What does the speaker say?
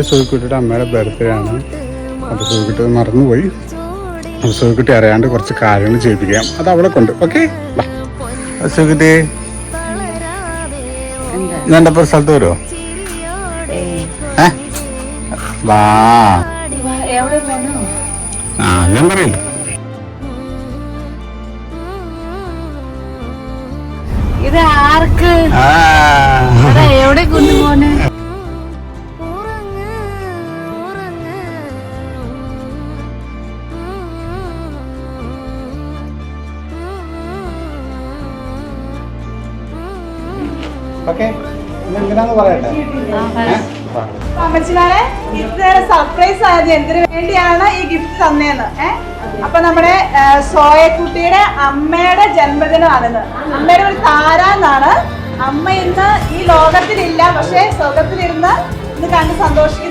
സൂക്കുട്ടിയുടെ അമ്മയുടെ ബർത്ത്ഡേ ആണ്. അപ്പോൾ സൂക്കുട്ടി മറന്നുപോയി. അപ്പോൾ സൂക്കുട്ടി അറിയാണ്ട് കുറച്ച് കാര്യങ്ങൾ ചെയ്യിപ്പിക്കാം. അത് അവളെ കൊണ്ട്. ഓക്കെ, സൂക്കുട്ടി ഞാൻ എൻ്റെ ഇപ്പോൾ സ്ഥലത്ത് വരുമോ? വാ. ഞാൻ പറയില്ല. ഇത് ആർക്ക് എവിടെ കൊണ്ടുപോണേ? അമ്മച്ചിമാരെ ഇത്ര സർപ്രൈസ് ആയത് എന്തിനു വേണ്ടിയാണ് ഈ ഗിഫ്റ്റ് തന്നേന്ന്. അപ്പൊ നമ്മുടെ സോയക്കുട്ടിയുടെ അമ്മയുടെ ജന്മദിനമാണിന്ന്. അമ്മയുടെ ഒരു താരാന്നാണ്. അമ്മ ഇന്ന് ഈ ലോകത്തിലില്ല, പക്ഷെ സ്വർഗത്തിലിരുന്ന് ഇന്ന് കണ്ട് സന്തോഷിക്കുന്നു.